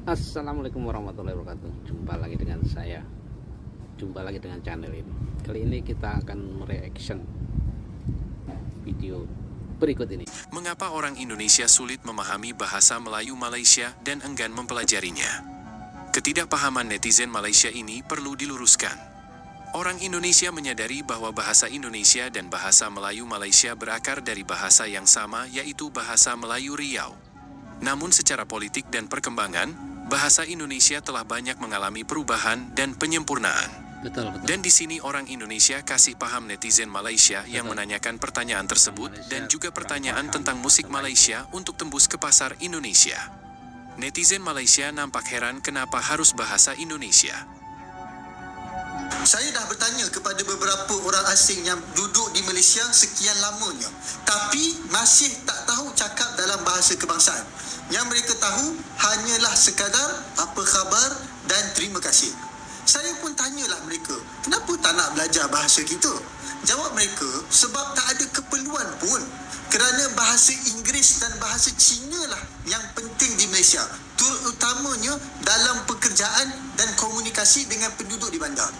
Assalamualaikum warahmatullahi wabarakatuh. Jumpa lagi dengan channel ini. Kali ini kita akan mereaction video berikut ini. Mengapa orang Indonesia sulit memahami bahasa Melayu Malaysia dan enggan mempelajarinya? Ketidakpahaman netizen Malaysia ini perlu diluruskan. Orang Indonesia menyadari bahwa bahasa Indonesia dan bahasa Melayu Malaysia berakar dari bahasa yang sama, yaitu bahasa Melayu Riau. Namun secara politik dan perkembangan, bahasa Indonesia telah banyak mengalami perubahan dan penyempurnaan. Betul. Dan di sini orang Indonesia kasih paham netizen Malaysia yang menanyakan pertanyaan tersebut dan juga pertanyaan tentang musik Malaysia untuk tembus ke pasar Indonesia. Netizen Malaysia nampak heran kenapa harus bahasa Indonesia. Saya dah bertanya kepada beberapa orang asing yang duduk di Malaysia sekian lamanya, tapi masih tak tahu cakap dalam bahasa kebangsaan. Yang mereka tahu hanyalah sekadar apa khabar dan terima kasih. Saya pun tanyalah mereka, kenapa tak nak belajar bahasa kita? Jawab mereka, sebab tak ada keperluan pun. Kerana bahasa Inggeris dan bahasa Cina lah yang penting di Malaysia, terutamanya dalam pekerjaan dan komunikasi dengan penduduk di bandar.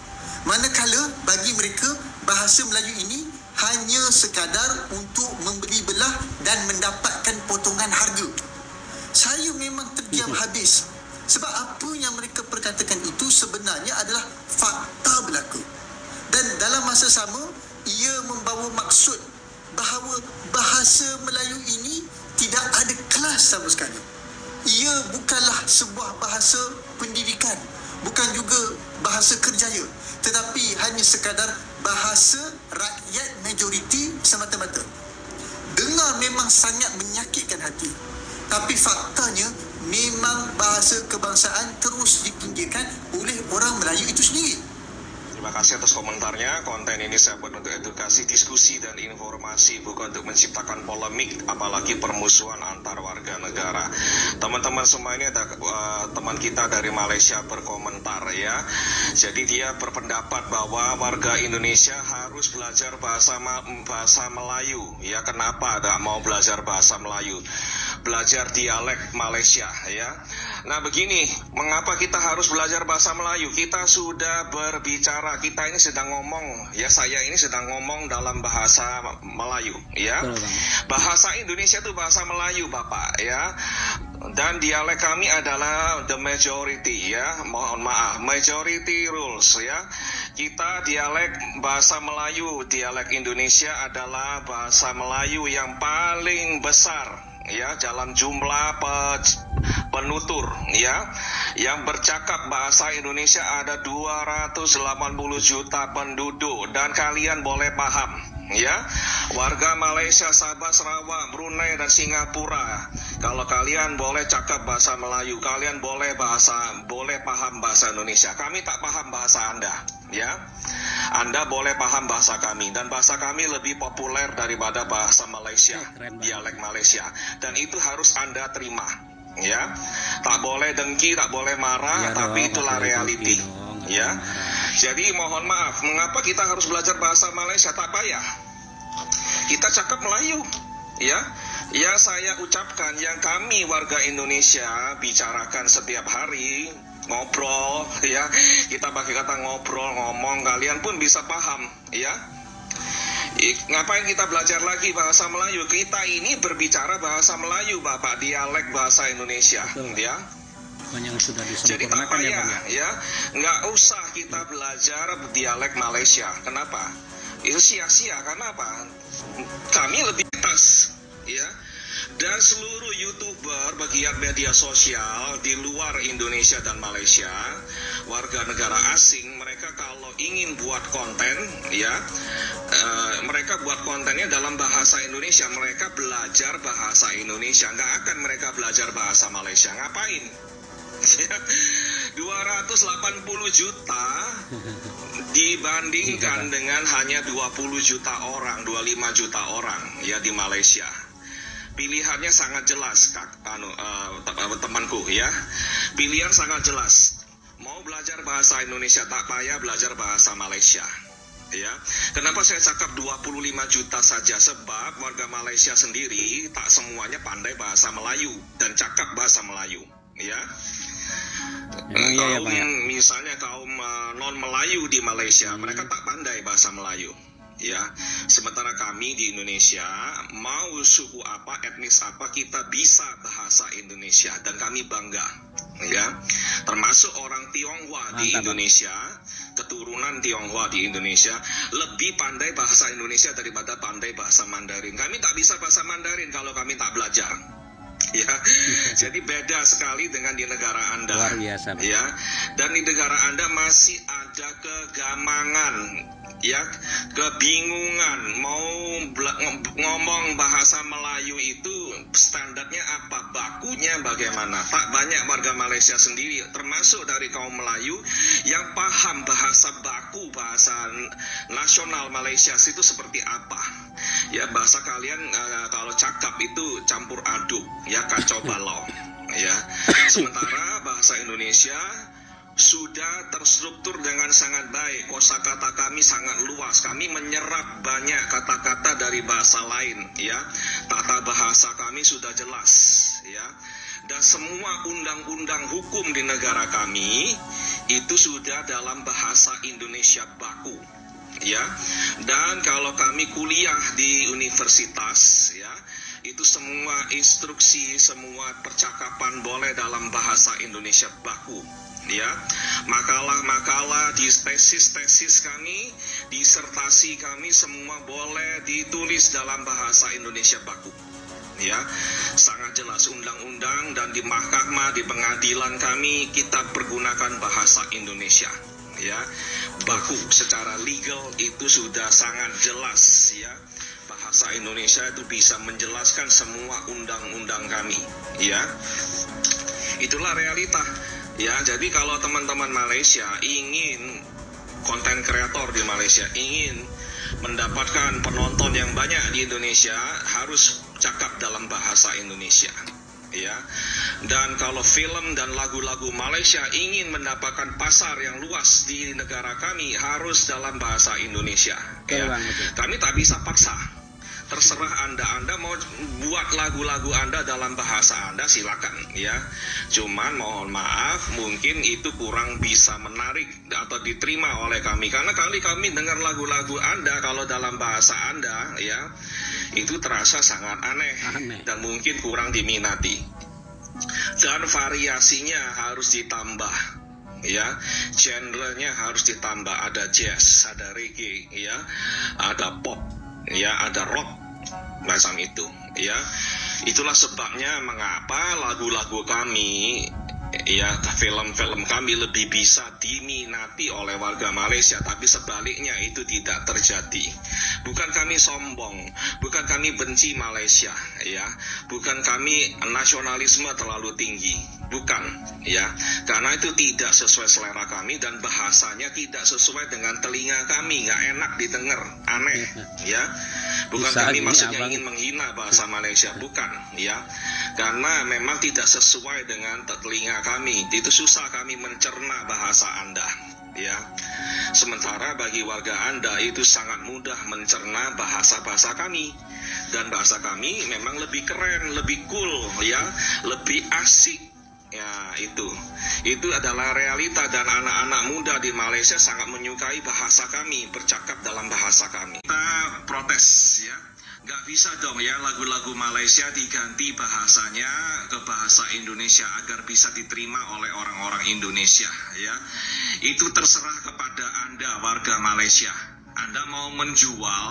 Manakala bagi mereka, bahasa Melayu ini hanya sekadar untuk membeli belah dan mendapatkan potongan harga. Saya memang terdiam habis. Sebab apa yang mereka perkatakan itu sebenarnya adalah fakta berlaku. Dan dalam masa sama, ia membawa maksud bahawa bahasa Melayu ini tidak ada kelas sama sekali. Ia bukanlah sebuah bahasa pendidikan, bukan juga bahasa kerjaya, tetapi hanya sekadar bahasa rakyat majoriti semata-mata. Dengar memang sangat menyakitkan hati, tapi faktanya memang bahasa kebangsaan terus dipinggirkan oleh orang Melayu itu sendiri. Terima kasih atas komentarnya. Konten ini saya buat untuk edukasi, diskusi, dan informasi, bukan untuk menciptakan polemik, apalagi permusuhan antar warga negara. Teman-teman semua ini ada teman kita dari Malaysia berkomentar ya. Jadi dia berpendapat bahwa warga Indonesia harus belajar bahasa Melayu. Ya, kenapa ada mau belajar bahasa Melayu? Belajar dialek Malaysia ya. Nah begini, mengapa kita harus belajar bahasa Melayu? Kita sudah berbicara, kita ini sedang ngomong, ya saya ini sedang ngomong dalam bahasa Melayu, ya. Bahasa Indonesia itu bahasa Melayu, Bapak, ya. Dan dialek kami adalah the majority, ya. Mohon maaf, majority rules, ya. Kita dialek bahasa Melayu, dialek Indonesia adalah bahasa Melayu yang paling besar, ya, dalam jumlah penutur, ya, yang bercakap bahasa Indonesia ada 280 juta penduduk, dan kalian boleh paham, ya, warga Malaysia, Sabah, Sarawak, Brunei, dan Singapura. Kalau kalian boleh cakap bahasa Melayu, kalian boleh paham bahasa Indonesia. Kami tak paham bahasa Anda, ya. Anda boleh paham bahasa kami, dan bahasa kami lebih populer daripada bahasa Malaysia, dialek Malaysia, dan itu harus Anda terima, ya. Tak boleh dengki, tak boleh marah, ya, tapi itulah reality, ya. Jadi mohon maaf, mengapa kita harus belajar bahasa Malaysia? Tak payah, kita cakap Melayu, ya. Ya, saya ucapkan yang kami warga Indonesia bicarakan setiap hari, ngobrol, ya, kita pakai kata ngobrol, ngomong, kalian pun bisa paham, ya. Ngapain kita belajar lagi bahasa Melayu? Kita ini berbicara bahasa Melayu, Bapak, dialek bahasa Indonesia, ya. Jadi tak payah, ya, nggak usah kita belajar dialek Malaysia. Kenapa? Itu sia-sia, karena apa? Kami lebih atas, ya. Dan seluruh YouTuber bagian media sosial di luar Indonesia dan Malaysia, warga negara asing, mereka kalau ingin buat konten, ya, mereka buat kontennya dalam bahasa Indonesia. Mereka belajar bahasa Indonesia, nggak akan mereka belajar bahasa Malaysia. Ngapain? 280 juta dibandingkan dengan hanya 20 juta orang, 25 juta orang, ya, di Malaysia. Pilihannya sangat jelas, temanku, ya. Pilihan sangat jelas. Mau belajar bahasa Indonesia, tak payah belajar bahasa Malaysia, ya. Kenapa saya cakap 25 juta saja? Sebab warga Malaysia sendiri tak semuanya pandai bahasa Melayu dan cakap bahasa Melayu, ya. Emang iya ya, Bang, ya? Misalnya kaum non-Melayu di Malaysia, mereka tak pandai bahasa Melayu. Ya, sementara kami di Indonesia, mau suku apa, etnis apa, kita bisa bahasa Indonesia dan kami bangga. Ya, termasuk orang Tionghoa di Indonesia, keturunan Tionghoa di Indonesia lebih pandai bahasa Indonesia daripada pandai bahasa Mandarin. Kami tak bisa bahasa Mandarin kalau kami tak belajar. Ya, jadi beda sekali dengan di negara Anda. Luar biasa, Bang. Ya, dan di negara Anda masih ada kegamangan, ya, kebingungan mau ngomong bahasa Melayu itu standarnya apa, bakunya bagaimana. Tak banyak warga Malaysia sendiri, termasuk dari kaum Melayu, yang paham bahasa baku, bahasa nasional Malaysia itu seperti apa. Ya, bahasa kalian kalau cakap itu campur aduk, ya, kacau balau. Ya, sementara bahasa Indonesia sudah terstruktur dengan sangat baik. Kosakata kami sangat luas. Kami menyerap banyak kata-kata dari bahasa lain, ya. Tata bahasa kami sudah jelas, ya. Dan semua undang-undang hukum di negara kami itu sudah dalam bahasa Indonesia baku, ya. Dan kalau kami kuliah di universitas, ya, itu semua instruksi, semua percakapan boleh dalam bahasa Indonesia baku. Ya, makalah-makalah di tesis kami, disertasi kami semua boleh ditulis dalam bahasa Indonesia baku. Ya, sangat jelas undang-undang, dan di mahkamah, di pengadilan kami kita pergunakan bahasa Indonesia. Ya, baku secara legal itu sudah sangat jelas, ya. Bahasa Indonesia itu bisa menjelaskan semua undang-undang kami. Ya, itulah realita. Ya, jadi kalau teman-teman Malaysia ingin, konten kreator di Malaysia ingin mendapatkan penonton yang banyak di Indonesia, harus cakap dalam bahasa Indonesia. Ya, dan kalau film dan lagu-lagu Malaysia ingin mendapatkan pasar yang luas di negara kami, harus dalam bahasa Indonesia. Ya, kami tak bisa paksa. Terserah Anda mau buat lagu-lagu Anda dalam bahasa Anda, silakan, ya. Cuman mohon maaf, mungkin itu kurang bisa menarik atau diterima oleh kami, karena kami dengar lagu-lagu Anda kalau dalam bahasa Anda, ya, itu terasa sangat aneh. Dan mungkin kurang diminati. Dan variasinya harus ditambah, ya, genrenya harus ditambah. Ada jazz, ada reggae, ya, ada pop, ya, ada rock, macam itu, ya. Itulah sebabnya mengapa lagu-lagu kami, ya, film-film kami lebih bisa diminati oleh warga Malaysia, tapi sebaliknya itu tidak terjadi. Bukan kami sombong, bukan kami benci Malaysia, ya, bukan kami nasionalisme terlalu tinggi, bukan, ya, karena itu tidak sesuai selera kami dan bahasanya tidak sesuai dengan telinga kami, nggak enak didengar, aneh, ya. Bukan kami maksudnya ingin menghina bahasa Malaysia, bukan, ya, karena memang tidak sesuai dengan telinga kami. Itu susah kami mencerna bahasa Anda, ya. Sementara bagi warga Anda itu sangat mudah mencerna bahasa-bahasa kami, dan bahasa kami memang lebih keren, lebih cool, ya, lebih asik. Ya, itu adalah realita, dan anak-anak muda di Malaysia sangat menyukai bahasa kami, bercakap dalam bahasa kami. Kita protes, ya, nggak bisa dong, ya, lagu-lagu Malaysia diganti bahasanya ke bahasa Indonesia agar bisa diterima oleh orang-orang Indonesia, ya. Itu terserah kepada Anda, warga Malaysia. Anda mau menjual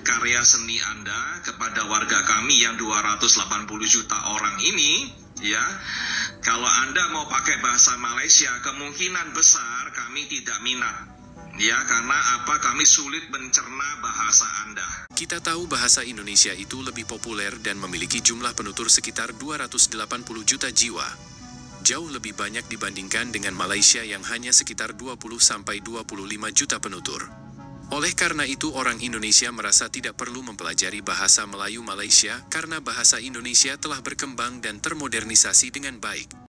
karya seni Anda kepada warga kami yang 280 juta orang ini, ya. Kalau Anda mau pakai bahasa Malaysia, kemungkinan besar kami tidak minat, ya, karena apa? Kami sulit mencerna bahasa Anda. Kita tahu bahasa Indonesia itu lebih populer dan memiliki jumlah penutur sekitar 280 juta jiwa. Jauh lebih banyak dibandingkan dengan Malaysia yang hanya sekitar 20-25 juta penutur. Oleh karena itu, orang Indonesia merasa tidak perlu mempelajari bahasa Melayu Malaysia karena bahasa Indonesia telah berkembang dan termodernisasi dengan baik.